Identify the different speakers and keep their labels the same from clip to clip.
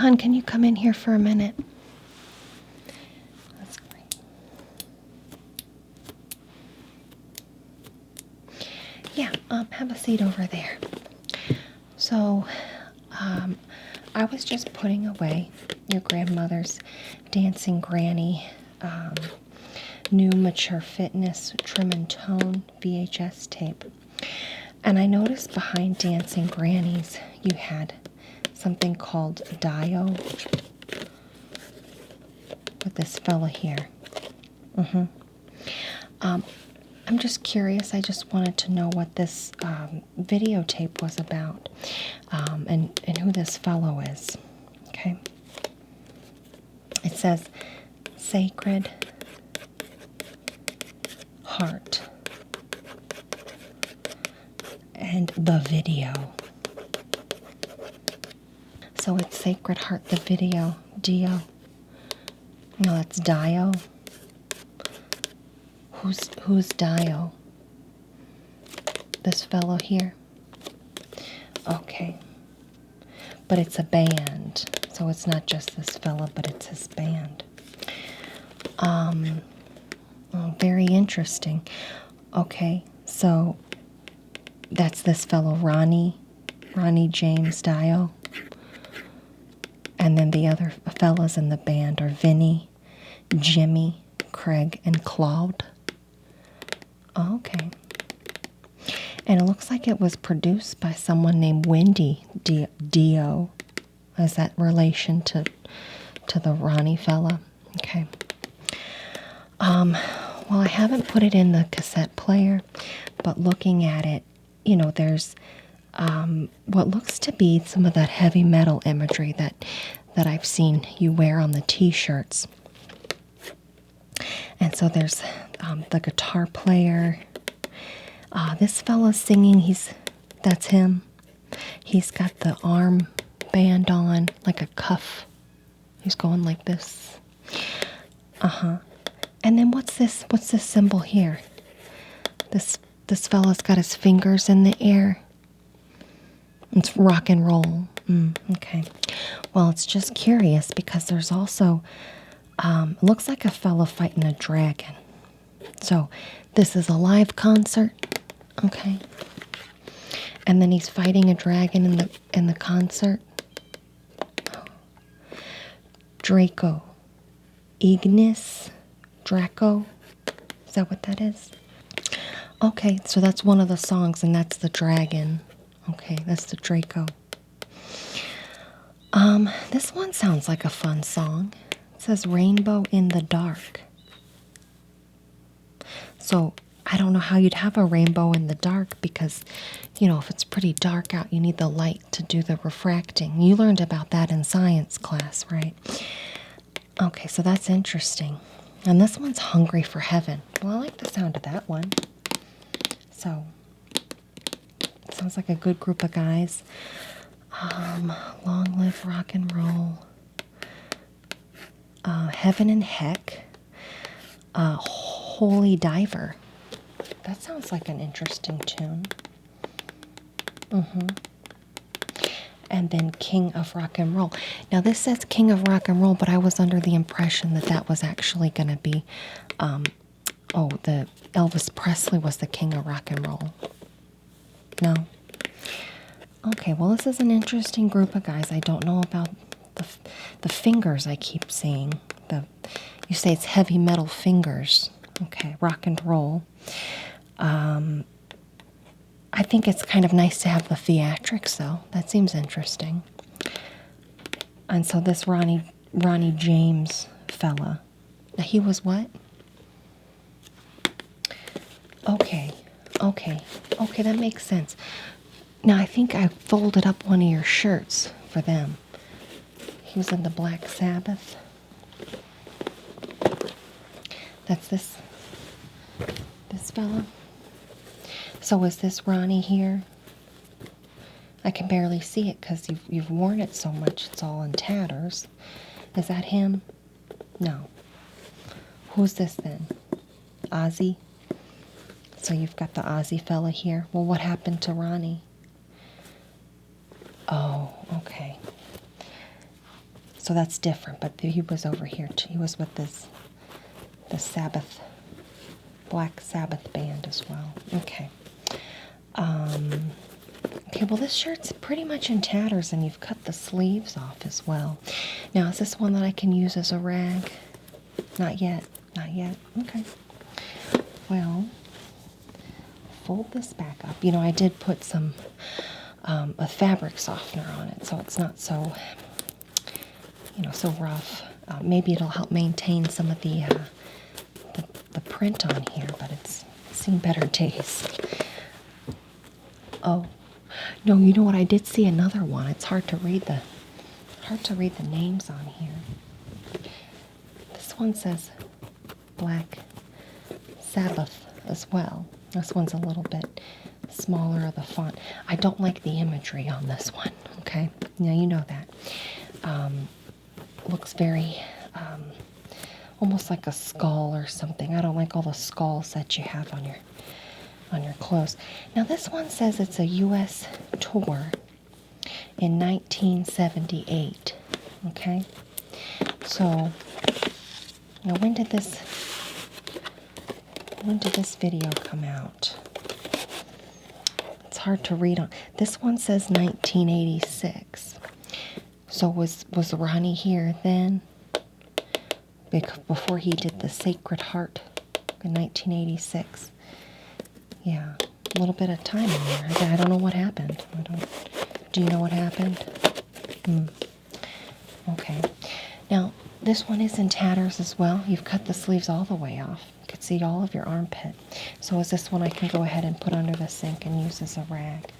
Speaker 1: Hon, can you come in here for a minute? That's great. Yeah, have a seat over there. So, I was just putting away your grandmother's Dancing Granny new Mature Fitness Trim and Tone VHS tape. And I noticed behind Dancing Grannies you had something called Dio with this fella here. I'm just curious. I just wanted to know what this videotape was about, and who this fellow is. Okay. It says Sacred Heart and the video. So it's Sacred Heart, the video, Dio. No, that's Dio. Who's Dio? This fellow here? Okay. But it's a band. So it's not just this fella, but it's his band. Oh, very interesting. Okay, so that's this fellow, Ronnie James Dio. And then the other fellas in the band are Vinny, Jimmy, Craig, and Claude. Oh, okay. And it looks like it was produced by someone named Wendy Dio. Is that relation to the Ronnie fella? Okay. Well, I haven't put it in the cassette player, but looking at it, you know, there's what looks to be some of that heavy metal imagery that I've seen you wear on the t-shirts. And so there's the guitar player. This fella's singing. That's him. He's got the arm band on, like a cuff. He's going like this. And then what's this symbol here? This fella's got his fingers in the air. It's rock and roll. Okay. Well, it's just curious because there's also, it looks like a fella fighting a dragon. So this is a live concert. Okay. And then he's fighting a dragon in the concert. Draco. Draco. Is that what that is? Okay, so that's one of the songs, and that's the dragon. Okay, that's the Draco. This one sounds like a fun song. It says Rainbow in the Dark. So I don't know how you'd have a rainbow in the dark because, you know, if it's pretty dark out, you need the light to do the refracting. You learned about that in science class, right? Okay, so that's interesting. And this one's Hungry for Heaven. Well, I like the sound of that one. So, it sounds like a good group of guys. Long Live Rock and Roll. Heaven and Heck. Holy Diver. That sounds like an interesting tune. And then King of Rock and Roll. Now this says King of Rock and Roll, but I was under the impression that was actually going to be, the Elvis Presley was the King of Rock and Roll. No? Okay, well this is an interesting group of guys. I don't know about the fingers I keep seeing. You say it's heavy metal fingers. Okay, rock and roll. I think it's kind of nice to have the theatrics, though. That seems interesting. And so this Ronnie James fella, now he was what? Okay, that makes sense. Now I think I folded up one of your shirts for them. He was in the Black Sabbath. That's this fella. So is this Ronnie here? I can barely see it because you've worn it so much. It's all in tatters. Is that him? No. Who's this then? Ozzy? So you've got the Ozzy fella here. Well, what happened to Ronnie? Oh, okay. so that's different, but he was over here too. He was with the Sabbath, Black Sabbath band as well. Okay. Okay, well this shirt's pretty much in tatters and you've cut the sleeves off as well. Now, is this one that I can use as a rag? Not yet, not yet. Okay. Well, fold this back up. You know, I did put some, a fabric softener on it, so it's not so, you know, so rough. Maybe it'll help maintain some of the print on here, but it's seen better days. Oh, no, you know what? I did see another one. It's hard to read the names on here. This one says Black Sabbath as well. This one's a little bit smaller of the font. I don't like the imagery on this one, okay? Now, you know that. Looks very, almost like a skull or something. I don't like all the skulls that you have on your clothes. Now, this one says it's a U.S. tour in 1978, okay? So, now when did this video come out? It's hard to read on. This one says 1986. So was Ronnie here then? Before he did the Sacred Heart in 1986. Yeah, a little bit of time in there. I don't know what happened. Do you know what happened? Okay. Now, this one is in tatters as well. You've cut the sleeves all the way off. You can see all of your armpit. So is this one I can go ahead and put under the sink and use as a rag?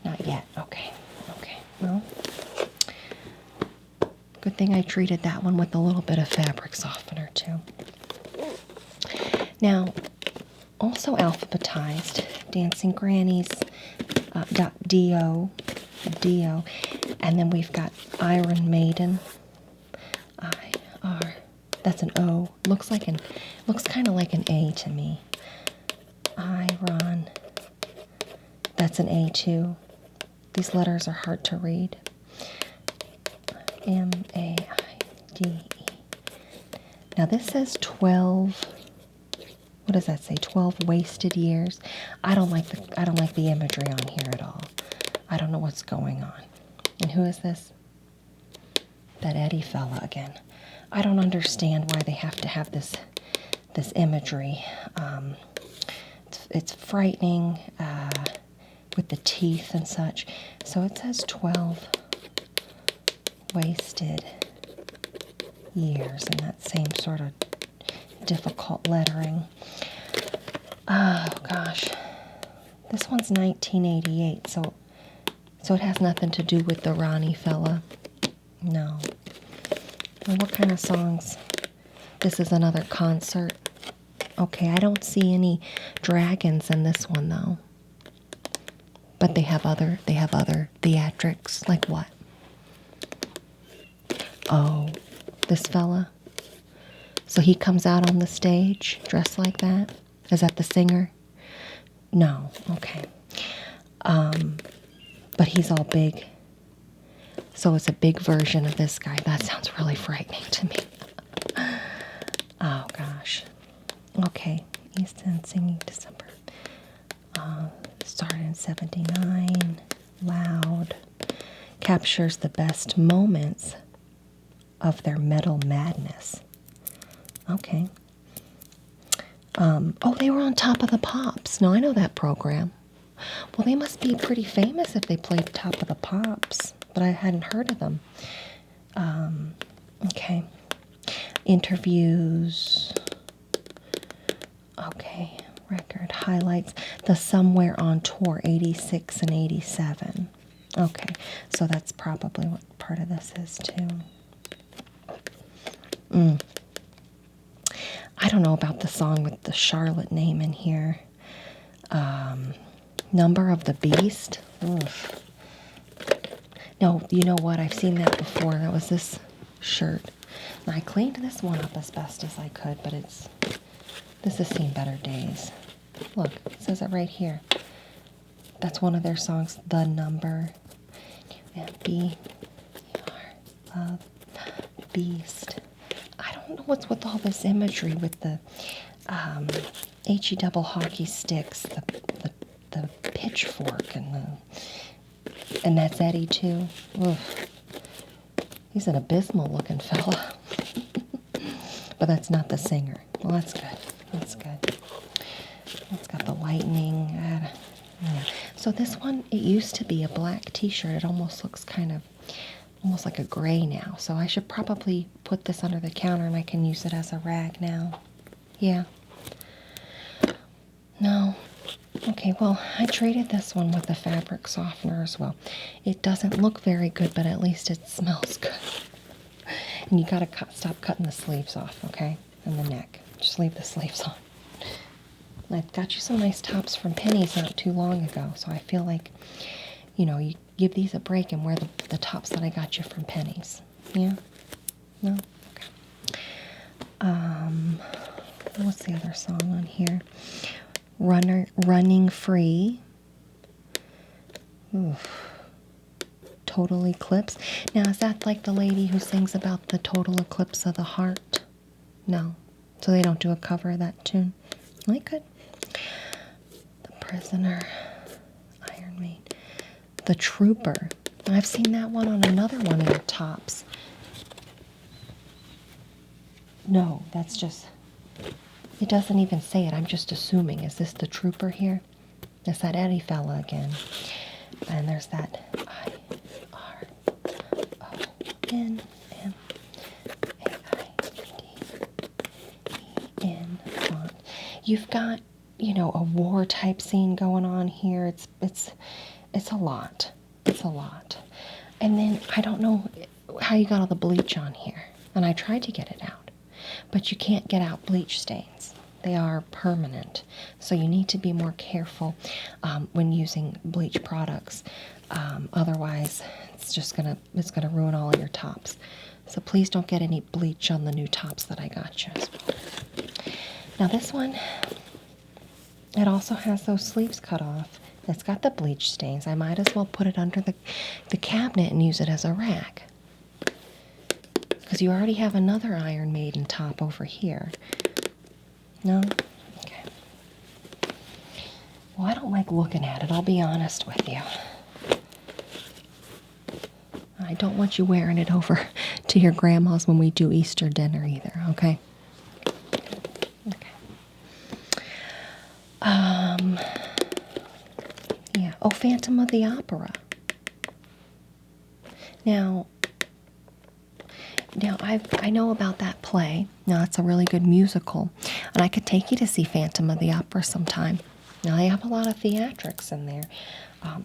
Speaker 1: Not yet. Okay. Okay. Well, good thing I treated that one with a little bit of fabric softener too. Now, also alphabetized, Dancing Grannies, Dio, and then we've got Iron Maiden, that's an O, looks kind of like an A to me. Iron, that's an A too. These letters are hard to read. M-A-I-D-E. Now this says 12. What does that say? 12 wasted years. I don't like the imagery on here at all. I don't know what's going on. And who is this? That Eddie fella again. I don't understand why they have to have this imagery. It's frightening with the teeth and such. So it says 12 wasted years in that same sort of difficult lettering. Oh gosh, this one's 1988, so it has nothing to do with the Ronnie fella. No. Well, what kind of songs? This is another concert. Okay, I don't see any dragons in this one though. But they have other theatrics. Like what? Oh, this fella. So he comes out on the stage dressed like that? Is that the singer? No, okay. But he's all big. So it's a big version of this guy. That sounds really frightening to me. Oh, gosh. Okay. East End Singing December. Started in 79. Loud. Captures the best moments of their metal madness. Okay. Oh, they were on Top of the Pops. No, I know that program. Well, they must be pretty famous if they played Top of the Pops, but I hadn't heard of them. Okay. Interviews. Okay. Record highlights. The Somewhere on Tour, 86 and 87. Okay. So that's probably what part of this is, too. I don't know about the song with the Charlotte name in here. Number of the Beast. Oof. No, you know what? I've seen that before. That was this shirt. And I cleaned this one up as best as I could, but this has seen better days. Look, it says it right here. That's one of their songs, The Number. And beast. I don't know what's with all this imagery with the HE double hockey sticks, the pitchfork, and that's Eddie too. Oof. He's an abysmal looking fella. But that's not the singer. Well, that's good. That's good. It's got the lightning. Yeah. So this one, it used to be a black t-shirt. It almost looks almost like a gray now. So I should probably put this under the counter and I can use it as a rag now. Yeah. No. Okay, well, I traded this one with the fabric softener as well. It doesn't look very good, but at least it smells good. And you gotta stop cutting the sleeves off, okay? And the neck. Just leave the sleeves on. I got you some nice tops from Penny's not too long ago, so I feel like, you give these a break and wear the tops that I got you from Penny's. Yeah? No? Okay. What's the other song on here? Running Free. Oof. Total Eclipse. Now, is that like the lady who sings about the total eclipse of the heart? No. So they don't do a cover of that tune? Well, they could. The Prisoner. Iron Maiden. The Trooper. I've seen that one on another one of the tops. No, that's just... It doesn't even say it. I'm just assuming. Is this the Trooper here? That's that Eddie fella again. And there's that IRONNMAIDEN font. You've got, a war type scene going on here. It's a lot. It's a lot. And then I don't know how you got all the bleach on here. And I tried to get it out. But you can't get out bleach stains. They are permanent. So you need to be more careful when using bleach products. Otherwise, it's gonna ruin all of your tops. So please don't get any bleach on the new tops that I got you as well. Now this one, it also has those sleeves cut off. It's got the bleach stains. I might as well put it under the cabinet and use it as a rack. Because you already have another Iron Maiden top over here. No? Okay. Well, I don't like looking at it, I'll be honest with you. I don't want you wearing it over to your grandma's when we do Easter dinner either, okay? Okay. Yeah. Oh, Phantom of the Opera. Now I know about that play. Now, it's a really good musical. And I could take you to see Phantom of the Opera sometime. Now, they have a lot of theatrics in there.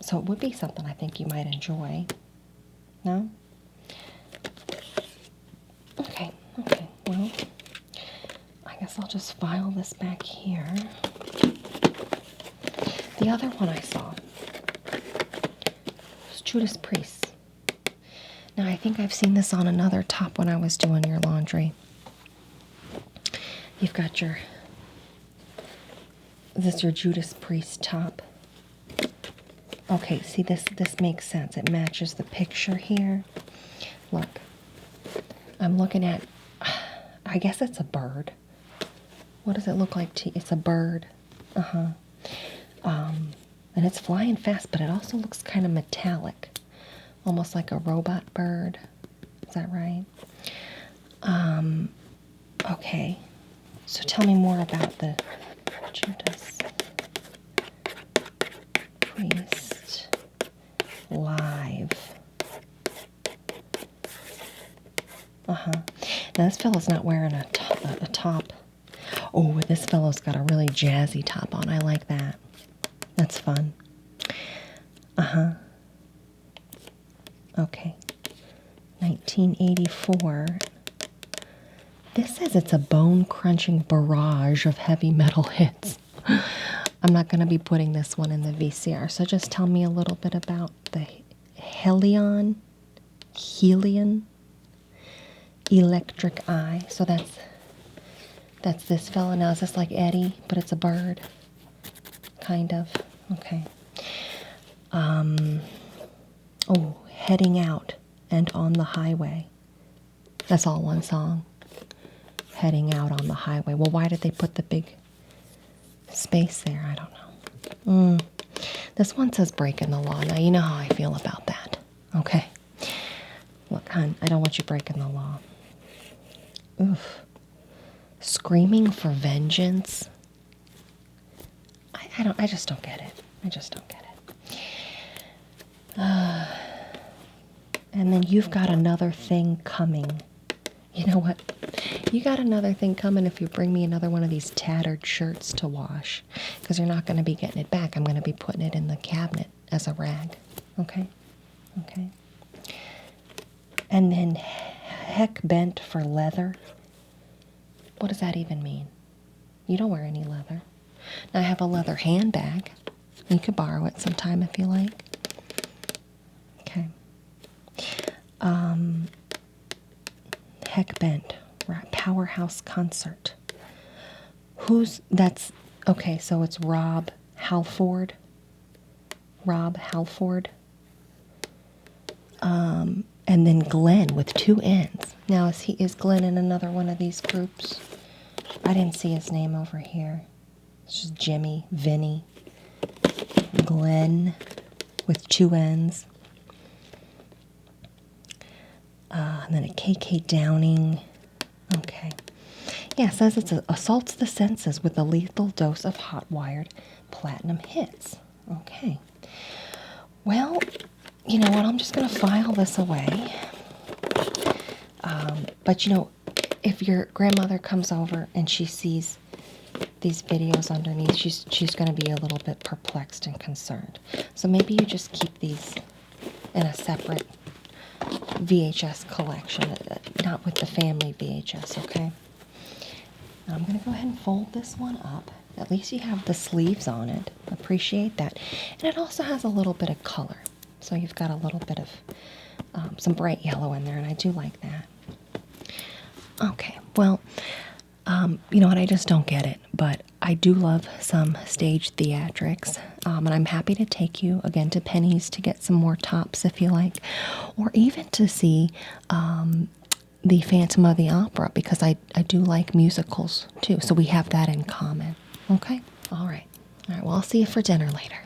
Speaker 1: So it would be something I think you might enjoy. No? Okay. Well, I guess I'll just file this back here. The other one I saw was Judas Priest. Now, I think I've seen this on another top when I was doing your laundry. You've got is this your Judas Priest top? Okay, see, this makes sense. It matches the picture here. Look, I'm looking at, I guess it's a bird. What does it look like to you? It's a bird. And it's flying fast, but it also looks kind of metallic. Almost like a robot bird. Is that right? Okay. So tell me more about the Judas Priest live. Now this fellow's not wearing a top. Oh, this fellow's got a really jazzy top on. I like that. That's fun. Okay. 1984. This says it's a bone-crunching barrage of heavy metal hits. I'm not going to be putting this one in the VCR, so just tell me a little bit about the Helion, Electric Eye. So that's this fella. Now, is this like Eddie, but it's a bird? Kind of. Okay. Oh, Heading Out and On the Highway. That's all one song. Heading out on the highway. Well, why did they put the big space there? I don't know. This one says breaking the law. Now, you know how I feel about that. Okay. Look, hon, I don't want you breaking the law. Oof. Screaming for vengeance. I just don't get it. I just don't get it. And then you've got another thing coming. You know what? You got another thing coming if you bring me another one of these tattered shirts to wash. Because you're not going to be getting it back. I'm going to be putting it in the cabinet as a rag. Okay? Okay. And then heck bent for leather. What does that even mean? You don't wear any leather. Now I have a leather handbag. You could borrow it sometime if you like. Okay. Heck bent. Powerhouse concert. Okay, so it's Rob Halford. Rob Halford. And then Glenn with 2 N's. Now, is Glenn in another one of these groups? I didn't see his name over here. It's just Jimmy, Vinny, Glenn with 2 N's. And then a KK Downing. Okay. Yeah, it says it assaults the senses with a lethal dose of hot-wired platinum hits. Okay. Well, you know what? I'm just going to file this away. But, you know, if your grandmother comes over and she sees these videos underneath, she's going to be a little bit perplexed and concerned. So maybe you just keep these in a separate VHS collection, not with the family VHS, okay? Now I'm going to go ahead and fold this one up. At least you have the sleeves on it. Appreciate that. And it also has a little bit of color. So you've got a little bit of some bright yellow in there, and I do like that. Okay, well, you know what, I just don't get it, but I do love some stage theatrics, and I'm happy to take you, again, to Penny's to get some more tops if you like, or even to see the Phantom of the Opera, because I do like musicals, too, so we have that in common. Okay? All right, well, I'll see you for dinner later.